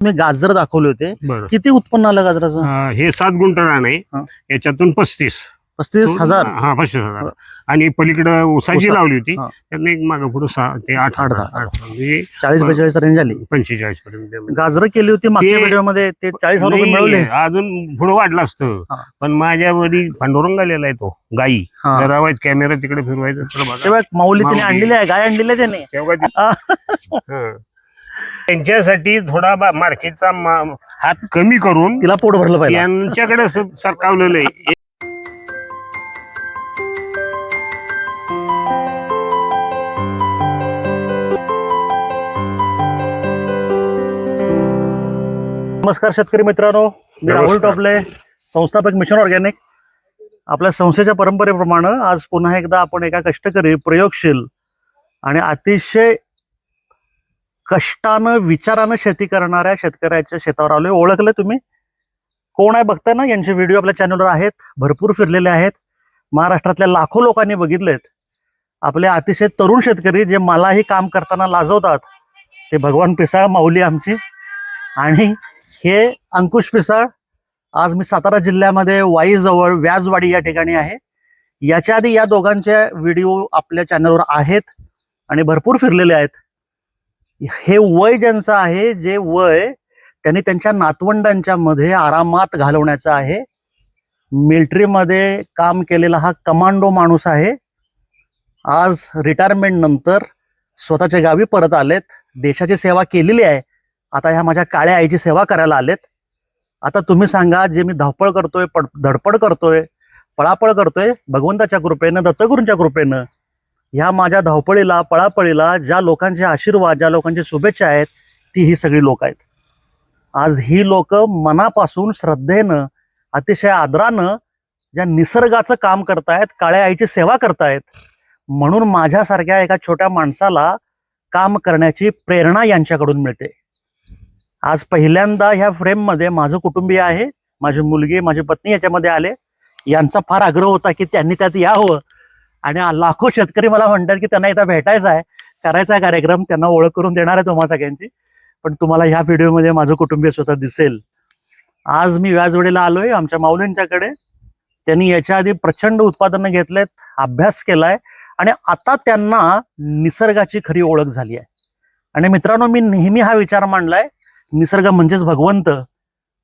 तुम्ही गाजर दाखवले होते, बरं. किती उत्पन्न आलं गाजराचं? हे 7 गुंठ रान आहे. हा. याच्यातून 35,000. हा 35,000. आणि पलीकडे ऊसाची ऊसा- लावली होती. हा. त्यांनी एक मागं पुढे 6 ते 8 आठ- 8 म्हणजे 40-42 रेंज आली. 45 पर्यंत गाजर केली होती मागच्या ते- व्हिडिओ मध्ये, ते 40,000 रुपये मिळवले. नाही, अजून पुढे वाढलं असतं. हा. पण माझ्या वडी भांडवरून आलेला आहे तो गाई. हा. जरा कॅमेरा तिकडे फिरवायचा तर बघा. तेव्हा माऊली तिने माऊली. आणलेली आहे, गाय आणलेली आहे त्याने. तेव्हा आ, हा. त्यांच्यासाठी थोडा मार्केटचा हात कमी करून तिला पोट भरलं पाहिजे. यांच्याकडे सरकावलेलं आहे. नमस्कार शेतकरी मित्रांनो, मी राहुल नमस्कार. टोपले, संस्थापक मिशन ऑर्गॅनिक. आपल्या संस्थेच्या परंपरेप्रमाणे आज पुन्हा एकदा आपण एका कष्टकरी, प्रयोगशील आणि अतिशय कष्टानं विचारानं शेती करणाऱ्या शेतकऱ्याच्या शेतावर आलोय. ओळखलं तुम्ही कोण आहे बघताय ना? यांचे व्हिडिओ आपल्या चॅनलवर आहेत, भरपूर फिरलेले आहेत, महाराष्ट्रातल्या लाखो लोकांनी बघितलेत. आपले अतिशय तरुण शेतकरी जे मलाही काम करताना लाजवतात, ते भगवान पिसाळ माऊली आमची आणि हे अंकुश पिसाळ. आज मी सातारा जिल्ह्यामध्ये वाईजवळ व्याजवाडी या ठिकाणी आहे. याच्या आधी या दोघांचे व्हिडिओ आपल्या चॅनलवर आहेत आणि भरपूर फिरलेले आहेत. हे वय ज्यांचं आहे, जे वय त्यांनी त्यांच्या नातवंडांच्या मध्ये आरामात घालवण्याचं आहे. मिलिटरीमध्ये काम केलेला हा कमांडो माणूस आहे. आज रिटायरमेंट नंतर स्वतःच्या गावी परत आलेत. देशाची सेवा केलेली आहे, आता ह्या माझ्या काळ्या आईची सेवा करायला आलेत. आता तुम्ही सांगा, जे मी धावपळ करतोय, धडपड करतोय, पळापळ करतोय, भगवंताच्या कृपेनं, दत्तगुरूंच्या कृपेनं, ह्या माझ्या धावपळीला, पळापळीला ज्या लोकांचे आशीर्वाद, ज्या लोकांची शुभेच्छा आहेत, ती ही सगळी लोक आहेत. आज ही लोक मनापासून श्रद्धेनं, अतिशय आदरानं ज्या निसर्गाचं काम करतायत, काळ्या आईची सेवा करतायत, म्हणून माझ्यासारख्या एका छोट्या माणसाला काम करण्याची प्रेरणा यांच्याकडून मिळते. आज पहिल्यांदा ह्या फ्रेममध्ये माझं कुटुंबीय आहे, माझी मुलगी, माझी पत्नी याच्यामध्ये आले. यांचा फार आग्रह होता की त्यांनी त्यात यावं आणि लाखो शेतकरी मला म्हणतात की त्यांना इथं भेटायचं आहे, करायचा आहे कार्यक्रम, त्यांना ओळख करून देणार आहे तुम्हाला सगळ्यांची. पण तुम्हाला ह्या व्हिडिओमध्ये माझं कुटुंबीय स्वतः दिसेल. आज मी व्याजवडीला आलोय आमच्या माऊलींच्याकडे. त्यांनी याच्या आधी प्रचंड उत्पादनं घेतलेत, अभ्यास केलाय आणि आता त्यांना निसर्गाची खरी ओळख झाली आहे. आणि मित्रांनो, मी नेहमी हा विचार मांडलाय, निसर्ग म्हणजेच भगवंत,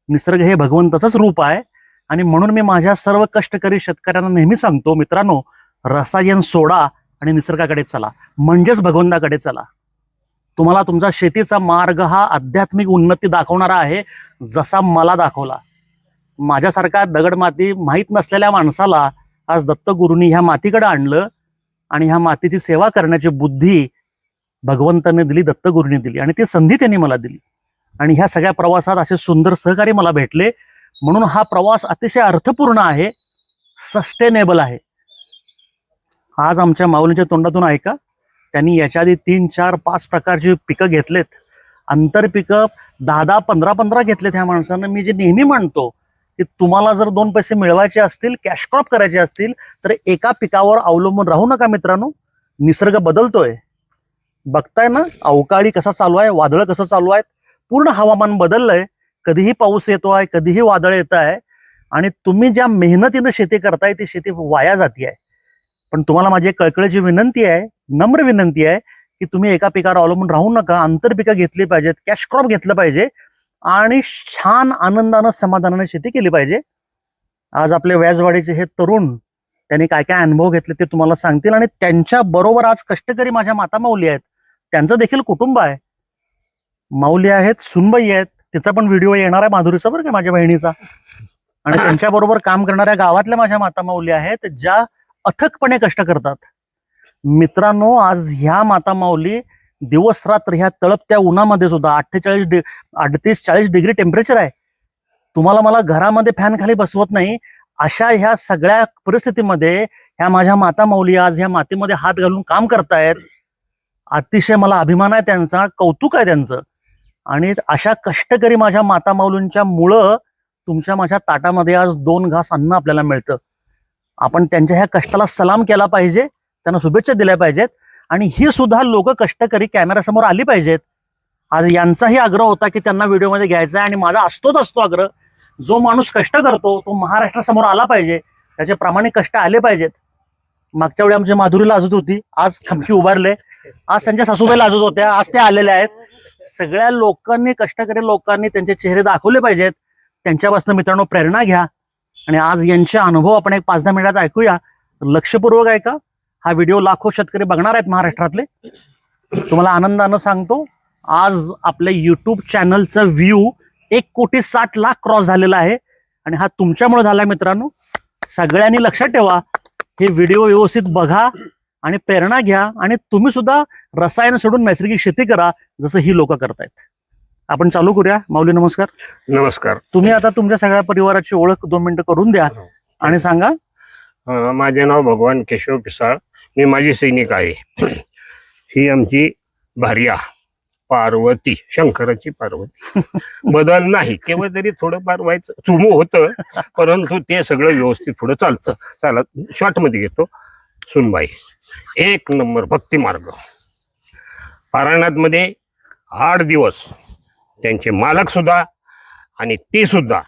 निसर्ग हे भगवंताचंच रूप आहे. आणि म्हणून मी माझ्या सर्व कष्टकरी शेतकऱ्यांना नेहमी सांगतो, मित्रांनो, रसायन सोडा आणि निसर्गाकडे चला, म्हणजेच भगवंताकडे चला. तुम्हाला तुमचा शेतीचा मार्ग हा आध्यात्मिक उन्नती दाखवणारा आहे, जसा मला दाखवला. माझ्यासारखा दगडमाती माहीत नसलेल्या माणसाला आज दत्तगुरूंनी ह्या मातीकडे आणलं आणि ह्या मातीची सेवा करण्याची बुद्धी भगवंताने दिली, दत्तगुरूंनी दिली आणि ती संधी त्यांनी मला दिली. आणि ह्या सगळ्या प्रवासात असे सुंदर सहकारी मला भेटले, म्हणून हा प्रवास अतिशय अर्थपूर्ण आहे, सस्टेनेबल आहे. आज आमच्या माऊलींच्या तोंडातून ऐका, त्यांनी याच्या आधी 3, 4, 5 प्रकारची पिकं घेतलेत. आंतरपिकं 10, 15 घेतलेत ह्या माणसानं. मी जे नेहमी म्हणतो की तुम्हाला जर 2 पैसे मिळवायचे असतील, कॅश क्रॉप करायचे असतील, तर एका पिकावर अवलंबून राहू नका मित्रांनो. निसर्ग बदलतोय, बघताय ना, अवकाळी कसा चालू आहे, वादळ कसं चालू आहे, पूर्ण हवामान बदललंय. कधीही पाऊस येतो आहे, कधीही वादळ येत आहे. आणि तुम्ही ज्या मेहनतीनं शेती करताय ती शेती वाया जाती आहे. पण तुम्हाला माझी एक कळकळीची विनंती आहे, नम्र विनंती आहे की तुम्ही एका पिकावर अवलंबून राहू नका, आंतरपिकं घेतली पाहिजेत, कॅश क्रॉप घेतलं पाहिजे आणि छान आनंदानं, समाधानाने शेती केली पाहिजे. आज आपले व्याजवाडीचे हे तरुण, त्यांनी काय काय अनुभव घेतले ते तुम्हाला सांगतील. आणि त्यांच्या बरोबर आज कष्टकरी माझ्या माता माऊली आहेत, त्यांचं देखील कुटुंब आहे. माऊली आहेत, सुनबाई आहेत, तिचा पण व्हिडिओ येणार आहे माधुरीचा, बरं का, माझ्या बहिणीचा. आणि त्यांच्याबरोबर काम करणाऱ्या गावातल्या माझ्या माता माऊली आहेत, ज्या अथकपणे कष्ट करतात. मित्रांनो, आज ह्या माता माऊली दिवस रात्र ह्या तळपत्या उन्हामध्ये सुद्धा 38-40 डिग्री टेम्परेचर आहे, तुम्हाला मला घरामध्ये फॅन खाली बसवत नाही, अशा ह्या सगळ्या परिस्थितीमध्ये ह्या माझ्या माता माऊली आज ह्या मातीमध्ये हात घालून काम करतायत. अतिशय मला अभिमान आहे त्यांचा, कौतुक आहे त्यांचं. आणि अशा कष्टकरी माझ्या माता माऊलींच्या मुळं तुमच्या माझ्या ताटामध्ये आज 2 घास अन्न आपल्याला मिळतं. आपण त्यांच्या ह्या कष्टाला सलाम केला पाहिजे, त्यांना शुभेच्छा दिल्या पाहिजेत. आणि ही सुद्धा लोक कष्टकरी कॅमेऱ्यासमोर आली पाहिजेत आज यांचाही आग्रह होता की त्यांना व्हिडिओमध्ये घ्यायचा आहे आणि माझा असतो आग्रह, जो माणूस कष्ट करतो तो महाराष्ट्रासमोर आला पाहिजे, त्याचे प्रामाणिक कष्ट आले पाहिजेत. मागच्या वेळी आमची माधुरी लाजत होती, आज खमकी उभारले, आज त्यांच्या सासूबाई लाजत होत्या, आज त्या आलेल्या आहेत. सगळ्या लोकांनी, कष्टकरी लोकांनी त्यांचे चेहरे दाखवले पाहिजेत. त्यांच्यापासून मित्रांनो प्रेरणा घ्या आणि आज यांचे अनुभव आपण एक 5-10 मिनिटात ऐकूया. लक्षपूर्वक ऐका. हा व्हिडिओ लाखो शेतकरी बघणार आहेत महाराष्ट्रातले. तुम्हाला आनंदानं सांगतो, आज आपल्या युट्यूब चॅनलचा व्ह्यू 1,60,00,000 क्रॉस झालेला आहे आणि हा तुमच्यामुळे झाला मित्रांनो. सगळ्यांनी लक्षात ठेवा, हे व्हिडिओ व्यवस्थित बघा आणि प्रेरणा घ्या आणि तुम्ही सुद्धा रसायन सोडून नैसर्गिक शेती करा जसं ही लोक करतायत. आपण चालू करूया. माऊली नमस्कार. नमस्कार. तुम्ही आता तुमच्या सगळ्या परिवाराची ओळख 2 मिनिटं करून द्या आणि सांगा. माझे नाव भगवान केशव पिसाळ, मी माजी सैनिक आहे. ही आमची भार्या पार्वती, शंकराची पार्वती. बदल नाही, केवळ तरी थोडंफार व्हायचं चुमू होतं, परंतु ते सगळं व्यवस्थित पुढे चालत. शॉर्ट मध्ये घेतो. सुनबाई 1 नंबर भक्ती मार्ग. पारायणात मध्ये 8 दिवस त्यांचे मालक सुद्धा आणि ते सुद्धा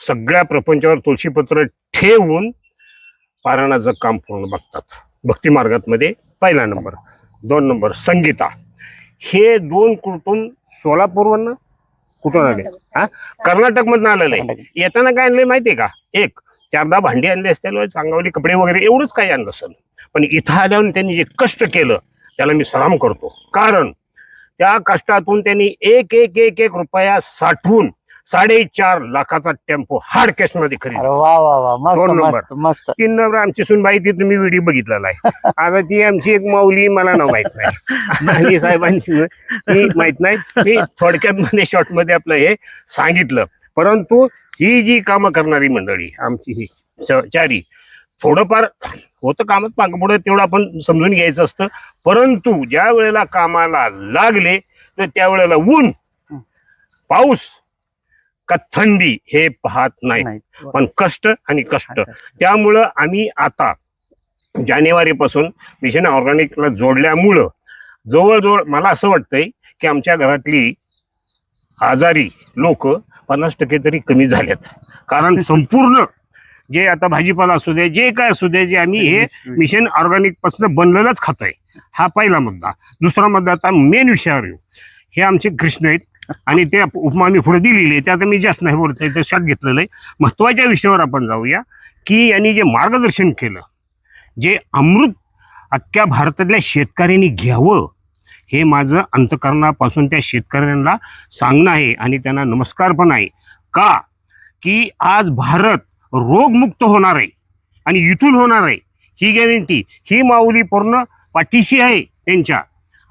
सगळ्या प्रपंचावर तुळशीपत्र ठेवून पारायणाचं काम पूर्ण बघतात. भक्ती मार्गात मध्ये 1 नंबर. 2 नंबर संगीता. हे 2 कुटुंब सोलापूरवरनं कुठून आले? कर्नाटक मधून आलेलं आहे. येताना काय आणले माहितीये का? 4-10 भांडी आणली असतील, चांगली कपडे वगैरे, एवढंच काही आणलं असेल. पण इथं आल्यावर त्यांनी जे कष्ट केलं त्याला मी सलाम करतो. कारण त्या कष्टातून त्यांनी एक रुपया साठवून 4.5 लाखाचा टेम्पो हार्ड कॅश मध्ये खरेदी. 2 नंबर. 3 नंबर आमची सुनबाई, ती तुम्ही व्हिडिओ बघितलेला आहे. आता ती आमची एक माऊली, मला नाव माहित नाही आणि साहेबांची ती माहित नाही. मी थोडक्यात मध्ये शॉर्ट मध्ये आपलं हे सांगितलं. परंतु ही जी कामं करणारी मंडळी आमची ही चारी, थोडंफार होतं कामात मागं पुढे, तेवढं आपण समजून घ्यायचं असतं. परंतु ज्या वेळेला कामाला लागले तर त्यावेळेला ऊन, पाऊस का थंडी हे पाहत नाही, पण कष्ट आणि कष्ट. त्यामुळं आम्ही आता जानेवारीपासून मिशन ऑर्गॅनिकला जोडल्यामुळं जवळजवळ मला असं वाटतंय की आमच्या घरातली आजारी लोक 50% तरी कमी झालेत. कारण संपूर्ण जे आता भाजीपाला असू दे, जे काय असू दे, जे आम्ही हे मिशन ऑर्गॅनिक पासून बनलेलंच खातोय. हा पहिला मुद्दा. दुसरा मुद्दा, आता मेन विषयावर येऊ. हे आमचे कृष्ण आहेत आणि ते उपमा मी पुढे दिलेली आहे, त्यात मी जास्त नाही बोलतोय, ते शॉट घेतलेलं आहे. महत्वाच्या विषयावर आपण जाऊया की यांनी जे मार्गदर्शन केलं, जे अमृत अख्ख्या भारतातल्या शेतकऱ्यांनी घ्यावं, हे माझं अंतःकरणापासून त्या शेतकऱ्यांना सांगणं आहे आणि त्यांना नमस्कार पण आहे. का की आज भारत रोगमुक्त होणार आहे आणि इथून होणार आहे, ही गॅरंटी ही माऊली पूर्ण पाठीशी आहे त्यांच्या,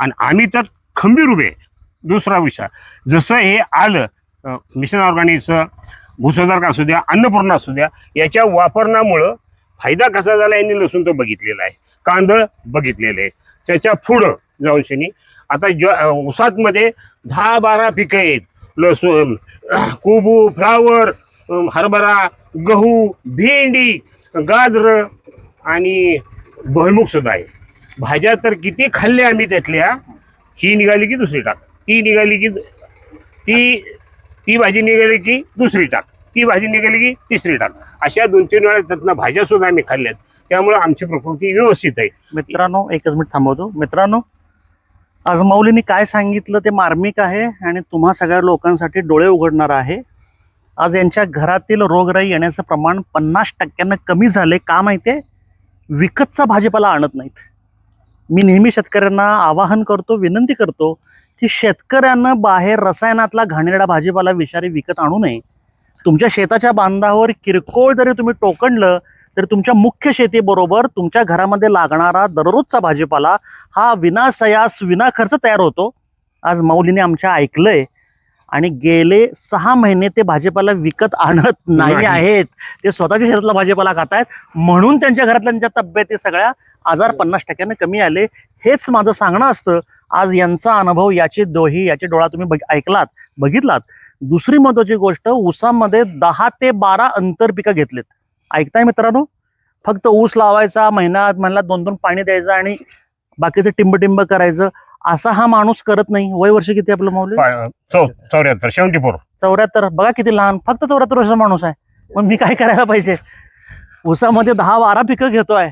आणि आम्ही तर खंबीर उभे. दुसरा विषय, जसं हे आलं मिशन ऑर्गॅनिकचं, भूसुधारक असू द्या, अन्नपूर्णा असू द्या, याच्या वापरण्यामुळं फायदा कसा झाला यांनी लसूण तो बघितलेला आहे, कांदळ बघितलेलं आहे. त्याच्या पुढं जाऊन शनी आता उसात मध्ये 10-12 पिकं आहेत. लसूण, कोबू, फ्लावर, हरभरा, गहू, भेंडी, गाजर आणि भुईमुग सुद्धा आहे. भाज्या तर किती खाल्ल्या आम्ही त्यातल्या. ही निघाली की दुसरी टाक, ती निघाली की ती भाजी निघाली की दुसरी टाक, ती भाजी निघाली की तिसरी टाक, अशा 2-3 वेळा त्यातनं भाज्या सुद्धा आम्ही खाल्ल्यात. त्यामुळे आमची प्रकृती व्यवस्थित आहे. मित्रांनो, एकच मिनिट थांबवतो. मित्रांनो, आज माऊलींनी काय सांगितलं ते मार्मिक आहे आणि तुम्हा सगळ्या लोकांसाठी डोळे उघडणार आहे. आज यांच्या घरातील रोगराई येण्याचं प्रमाण 50% कमी झाले. का माहितीये? विकतचा भाजीपाला आणत नाहीत. मी नेहमी शेतकऱ्यांना आवाहन करतो, विनंती करतो की शेतकऱ्यांना बाहेर रसायनातला घाणेरडा भाजीपाला, विषारी विकत आणू नये. तुमच्या शेताच्या बांधावर किरकोळ जरी तुम्ही टोकणलं तर तुमच्या मुख्य शेतीबरोबर तुमच्या घरामध्ये लागणारा दररोजचा भाजीपाला हा विनासयास, विना खर्च तयार होतो. आज माऊलीने आमच्या ऐकलंय आणि गेले 6 महिने ते भाजीपाला विकत आणत नाही आहेत. ते स्वतःच्या शेतातला भाजीपाला खातायत, म्हणून त्यांच्या घरातल्या तब्येती सगळ्या आजार 50% कमी आले. हेच माझं सांगणं असतं. आज यांचा अनुभव, याचे डोळा तुम्ही ऐकलात, बघितलात. दुसरी महत्वाची गोष्ट, ऊसामध्ये 10 ते 12 अंतर पिकं घेतलेत. ऐकताय मित्रांनो? फक्त ऊस लावायचा, महिन्यात 2-2 पाणी द्यायचं आणि बाकीचं टिंब करायचं. असा हा माणूस करत नाही. वय वर्ष किती आपलं माऊली? 74 74. 74. बघा किती लहान, फक्त 74 वर्षाचा माणूस आहे. मग मी काय करायला पाहिजे? ऊसामध्ये 10-12 पिकं घेतोय.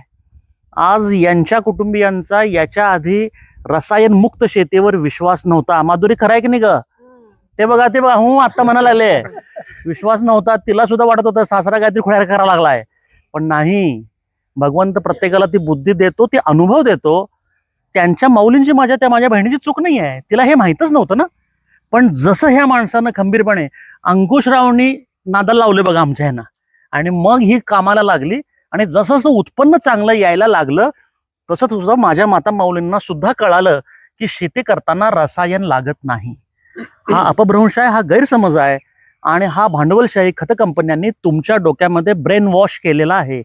आज यांच्या कुटुंबियांचा याच्या आधी रसायन मुक्त शेतीवर विश्वास नव्हता. माधुरी, खरं आहे की नाही ग? ते बघा आता म्हणायला लागले विश्वास नव्हता. तिला सुद्धा वाटत होतं सासरा काहीतरी खोड्या करायला लागलाय, पण नाही. भगवंत प्रत्येकाला ती बुद्धी देतो, ती अनुभव देतो. त्यांच्या माऊलींची त्या माझ्या बहिणीची चूक नाही आहे, तिला हे माहीतच नव्हतं ना. पण जसं ह्या माणसानं खंबीरपणे अंकुशरावनी नादाला लावले बघा आमच्या ह्यांना, आणि मग ही कामाला लागली, आणि जसं जसं उत्पन्न चांगलं यायला लागलं तसं सुद्धा माझ्या माता माऊलींना सुद्धा कळालं की शेती करताना रसायन लागत नाही. हा अपभ्रंश आहे, हा गैरसमज आहे, आणि हा भांडवलशाही खत कंपन्यांनी तुमच्या डोक्यामध्ये ब्रेन वॉश केलेला आहे.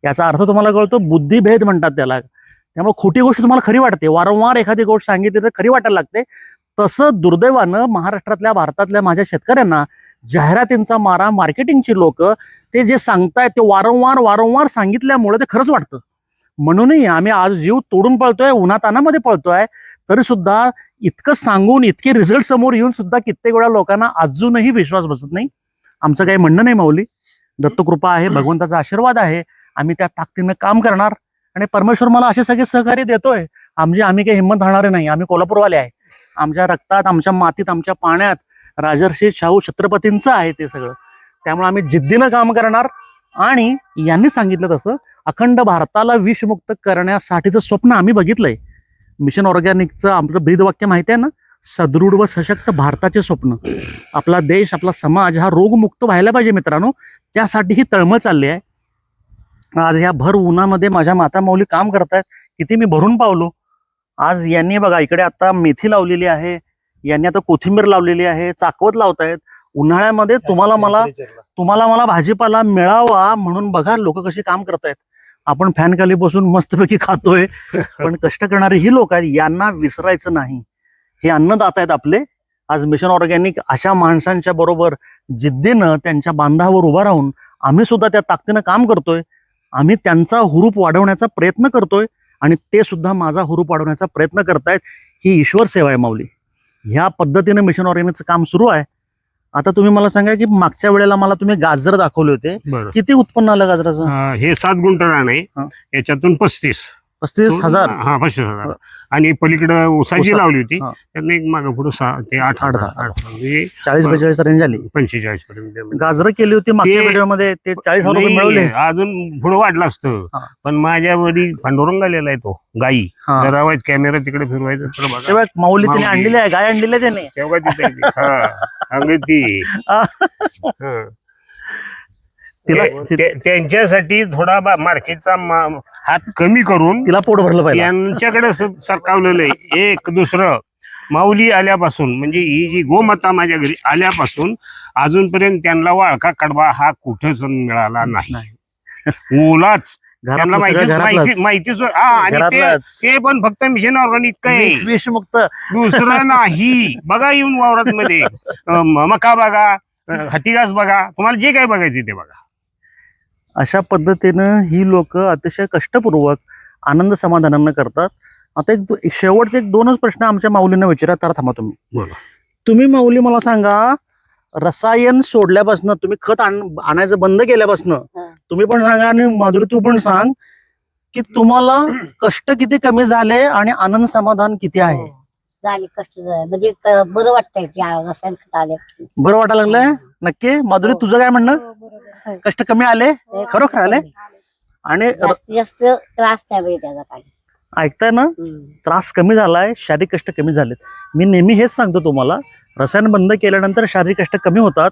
याचा अर्थ तुम्हाला कळतो, बुद्धिभेद म्हणतात त्याला. त्यामुळे खोटी गोष्ट तुम्हाला खरी वाटते, वारंवार एखादी गोष्ट सांगितली तर खरी वाटायला लागते. तसं दुर्दैवानं महाराष्ट्रातल्या, भारतातल्या माझ्या शेतकऱ्यांना जाहिरातींचा मारा, मार्केटिंगची लोक ते जे सांगतायत ते वारंवार सांगितल्यामुळे ते खरंच वाटतं. म्हणूनही आम्ही आज जीव तोडून पळतोय, उन्हातानामध्ये पळतोय, तरी सुद्धा इतकं सांगून इतके रिझल्ट समोर येऊन सुद्धा कित्येक वेळा लोकांना अजूनही विश्वास बसत नाही. आमचं काही म्हणणं नाही माऊली, दत्तकृपा आहे, भगवंताचा आशीर्वाद आहे. आम्ही त्या ताकदीनं काम करणार, आणि परमेश्वर मला असे सगळे सहकार्य देतोय. आम्ही काही हिंमत राहणारे नाही. आम्ही कोल्हापूरवाले आहे. आमच्या रक्तात, आमच्या मातीत, आमच्या पाण्यात राजर्षी शाहू छत्रपतींचं आहे ते सगळं. त्यामुळे आम्ही जिद्दीनं काम करणार, आणि यांनी सांगितलं तसं अखंड भारताला विषमुक्त करण्यासाठीचं स्वप्न आम्ही बघितलंय. मिशन ऑर्गॅनिकचं आपलं ब्रीदवाक्य माहिती आहे ना, सदृढ व सशक्त भारताचे स्वप्न. आपला देश, आपला समाज हा रोगमुक्त व्हायला पाहिजे मित्रांनो. त्यासाठी ही तळमळ चालली आहे. आज ह्या भर उन्हामध्ये माझ्या माता माऊली काम करतायत, किती मी भरून पावलो. आज यांनी बघा इकडे आता मेथी लावलेली आहे, यांनी आता कोथिंबीर लावलेली आहे, चाकवत लावतायत. उन्हाळ्यामध्ये तुम्हाला मला भाजीपाला मिळावा म्हणून बघा लोक कशी काम करतायत. आपण फॅन खाली बसून मस्तपैकी खातोय, पण कष्ट करणारे ही लोक आहेत, यांना विसरायचं नाही. हे अन्नदाता आहेत आपले. आज मिशन ऑर्गॅनिक अशा माणसांच्या बरोबर जिद्दीनं त्यांच्या बांधावर उभा राहून आम्ही सुद्धा त्या ताकदीनं काम करतोय. आम्ही त्यांचा हुरूप वाढवण्याचा प्रयत्न करतोय, आणि ते सुद्धा माझा हुरूप वाढवण्याचा प्रयत्न करतायत. ही ईश्वर सेवा आहे माऊली. ह्या पद्धतीने मिशन ऑर्गॅनिकचं काम सुरू आहे. आता तुम्ही मला सांगा की मागच्या वेळेला मला तुम्ही गाजर दाखवले होते, किती उत्पन्न आलं गाजराचं? हे 7 गुंठ रान आहे, याच्यातून 35,000. हा, 35,000. आणि पलीकडे ऊसाची लावली होती, त्यांनी एक मागं पुढे 6 ते 8 म्हणजे 40-42 रेंज झाली. 45 पर्यंत गाजर केली होती मागच्या व्हिडिओमध्ये, ते 40,000 रुपये मिळवले. अजून पुढे वाढलं असतं, पण माझ्या वडी फांडोरून आलेला आहे तो गाई. जरावायच कॅमेरा तिकडे फिरवायचं तर बघा, माऊली तिने आणलेली आहे, गाय आणलेली आहे त्याने. तेव्हा त्यांच्यासाठी थोडा मार्केटचा हात कमी करून तिला पोट भरलं पाहिजे, यांच्याकडे सरकावलेलं आहे. एक दुसरं माऊली आल्यापासून, म्हणजे ही जी गोमाता माझ्या घरी आल्यापासून अजूनपर्यंत त्यांना वाळका कडबा हा कुठेच मिळाला नाही. ओलाच त्यांना माहिती. आणि ते पण फक्त मिशन ऑर्गॅनिक काय विषमुक्त, दुसरं नाही. बघा येऊन वावरात मध्ये मका बघा, हातीघास बघा, तुम्हाला जे काय बघायचे ते बघा. अशा पद्धतीनं ही लोक अतिशय कष्टपूर्वक आनंद समाधानानं करतात. आता एक शेवटचे 2च प्रश्न आमच्या माऊलींना विचारा, तर थांबा तुम्ही माऊली मला सांगा, रसायन सोडल्यापासून, तुम्ही खत आणायचं बंद केल्यापासून, तुम्ही पण सांगा, आणि माधुरी तू पण सांग की तुम्हाला कष्ट किती कमी झाले आणि आनंद समाधान किती आहे? झाले कष्ट म्हणजे बरं वाटतंय रसायन खत आले. बरं वाटायला लागलंय? नक्की माधुरी, तुझं काय म्हणणं? कष्ट कमी आले, खरोखर आले, आणि जास्त त्रास नाही त्याचा काही. ऐकताय ना, त्रास कमी झालाय, शारीरिक कष्ट कमी झालेत. मी नेहमी हेच सांगतो तुम्हाला, रसायन बंद केल्यानंतर शारीरिक कष्ट कमी होतात,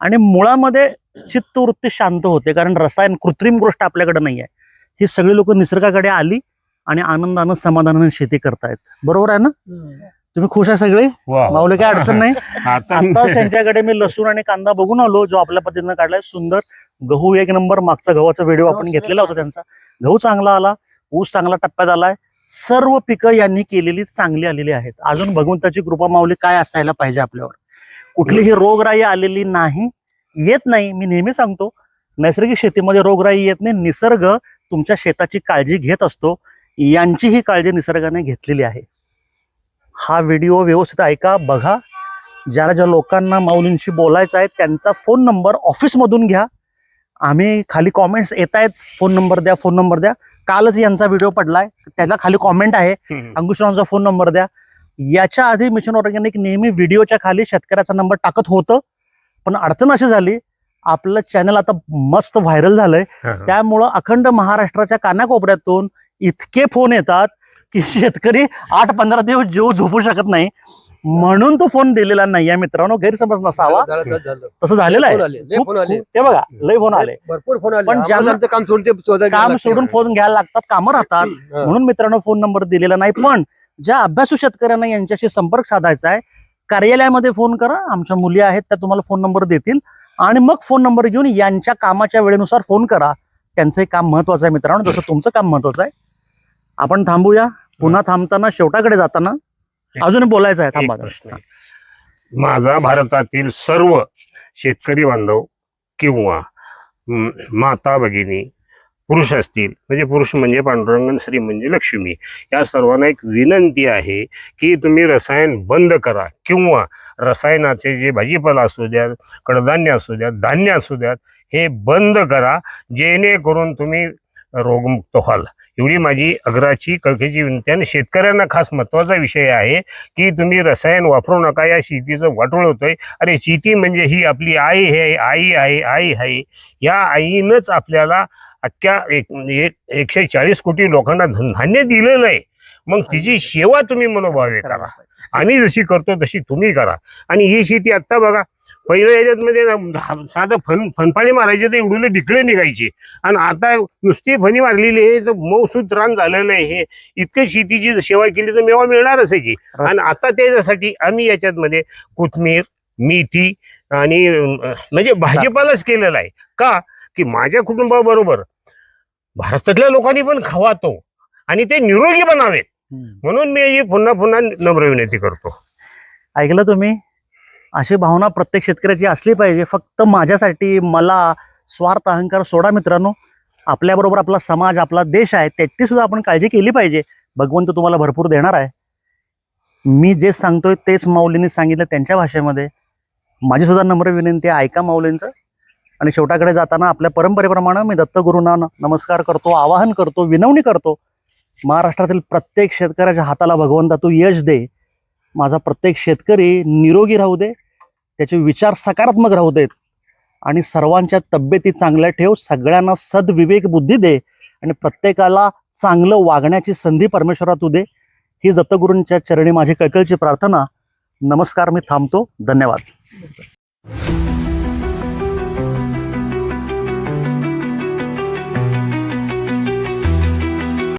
आणि मुळामध्ये चित्तवृत्ती शांत होते. कारण रसायन, कृत्रिम गोष्ट आपल्याकडे नाही आहे. ही सगळी लोक निसर्गाकडे आली आणि आनंदानं समाधानानं शेती करतायत. बरोबर आहे ना? तुम्ही खुश आहे सगळे? माऊली काय अडचण नाही. आताच त्यांच्याकडे मी लसूण आणि कांदा बघून आलो, जो आपल्या पद्धतीनं काढलाय. सुंदर गहू, 1 नंबर. मागचा गव्हाचा व्हिडिओ आपण घेतलेला होता त्यांचा. गहू चांगला आला, ऊस चांगला टप्प्यात आलाय. सर्व पिकं यांनी केलेली चांगली आलेली आहेत. अजून भगवंताची कृपा माऊली काय असायला पाहिजे आपल्यावर. कुठलीही रोगराई आलेली नाही, येत नाही. मी नेहमी सांगतो, नैसर्गिक शेतीमध्ये रोगराई येत नाही. निसर्ग तुमच्या शेताची काळजी घेत असतो. यांची ही काळजी निसर्गाने घेतलेली आहे. हा व्हिडिओ व्यवस्थित ऐका, बघा. ज्या लोकांना माऊलींशी बोलायचं आहे त्यांचा फोन नंबर ऑफिसमधून घ्या. आम्ही खाली कॉमेंट्स येत आहेत, फोन नंबर द्या, फोन नंबर द्या. कालच यांचा व्हिडिओ पडलाय, त्याला खाली कॉमेंट आहे, अंकुशरावांचा फोन नंबर द्या. याच्या आधी मिशन ऑर्गॅनिक नेहमी व्हिडिओच्या खाली शेतकऱ्याचा नंबर टाकत होतं, पण अडचण अशी झाली, आपलं चॅनल आता मस्त व्हायरल झालंय, त्यामुळं अखंड महाराष्ट्राच्या कानाकोपऱ्यातून इतके फोन येतात की शेतकरी 8-15 दिवस जीव झोपू शकत नाही. म्हणून तो फोन दिलेला नाही आहे मित्रांनो, गैरसमज नसावा. तसं झालेलं आहे. ते बघा, लय फोन आले, भरपूर फोन आले. पण ज्यांना काम सोडून फोन घ्यायला लागतात, कामं राहतात, म्हणून मित्रांनो फोन नंबर दिलेला नाही. पण ज्या अभ्यासू शेतकऱ्यांना यांच्याशी संपर्क साधायचा आहे, कार्यालयामध्ये फोन करा, आमच्या मुली आहेत त्या तुम्हाला फोन नंबर देतील, आणि मग फोन नंबर घेऊन यांच्या कामाच्या वेळेनुसार फोन करा. त्यांचंही काम महत्वाचं आहे मित्रांनो, जसं तुमचं काम महत्वाचं आहे. आपण थांबूया. पुन्हा थांबताना शेवटाकडे जाताना अजून बोलायचं आहे. थांबा. माझा भारतातील सर्व शेतकरी बांधव किंवा माता भगिनी पुरुष असतील, म्हणजे पुरुष म्हणजे पांडुरंगन, स्त्री म्हणजे लक्ष्मी, या सर्वांना एक विनंती आहे की तुम्ही रसायन बंद करा, किंवा रसायनाचे जे भाजीपाला असू द्या, कडधान्य असू द्या, धान्य असू द्यात, हे बंद करा, जेणेकरून तुम्ही रोगमुक्त व्हाल. एवढी माझी अग्राची कळकळीची विनंती. आणि शेतकऱ्यांना खास महत्वाचा विषय आहे की तुम्ही रसायन वापरू नका. या शेतीचं वाटोळ होतंय. अरे शेती म्हणजे ही आपली आई आहे, आई आहे, आई आहे. या आईनंच आपल्याला अख्ख्या 140 कोटी लोकांना धान्य दिलेलं आहे. मग तिची सेवा तुम्ही मनोभावे करा. आम्ही जशी करतो तशी तुम्ही करा. आणि ही शेती आत्ता बघा, पहिल्या याच्यात साधं फनफाळी मारायचे तर एवढे ढिकळे निघायचे, आणि आता नुसती फणी मारलेली आहे तर मऊसूत रान झालेलं आहे. हे इतकं शेतीची सेवा केली तर मेवा मिळणारच आहे की. आणि आता त्याच्यासाठी आम्ही याच्यात मध्ये कोथमीर, मेथी आणि म्हणजे भाजीपालाच केलेला आहे. का की माझ्या कुटुंबाबरोबर भारतातल्या लोकांनी पण खावा तो, आणि ते निरोगी बनावेत, म्हणून मी पुन्हा पुन्हा नम्र विनंती करतो. ऐकलं तुम्ही? अशी भावना प्रत्येक शेतकऱ्याची असली पाहिजे. फक्त माझ्यासाठी, मला, स्वार्थ, अहंकार सोडा मित्रांनो. आपल्याबरोबर आपला समाज, आपला देश आहे, त्याची सुद्धा आपण काळजी केली पाहिजे. भगवंत तुम्हाला भरपूर देणार आहे. मी जे सांगतोय तेच माऊलींनी सांगितलं त्यांच्या भाषेमध्ये. माझी सुद्धा नम्र विनंती आहे, ऐका माऊलींचं. आणि शेवटाकडे जाताना आपल्या परंपरेप्रमाणे मी दत्तगुरूंना नमस्कार करतो, आवाहन करतो, विनवणी करतो. महाराष्ट्रातील प्रत्येक शेतकऱ्याच्या हाताला भगवंता तू यश दे. माझा प्रत्येक शेतकरी निरोगी राहू दे, त्याचे विचार सकारात्मक राहू देत, आणि सर्वांच्या तब्येती चांगल्या ठेव. सगळ्यांना सद्विवेक बुद्धी दे, आणि प्रत्येकाला चांगलं वागण्याची संधी परमेश्वरा तू दे. ही दत्तगुरूंच्या चरणी माझी कळकळीची प्रार्थना. नमस्कार. मी थांबतो. धन्यवाद.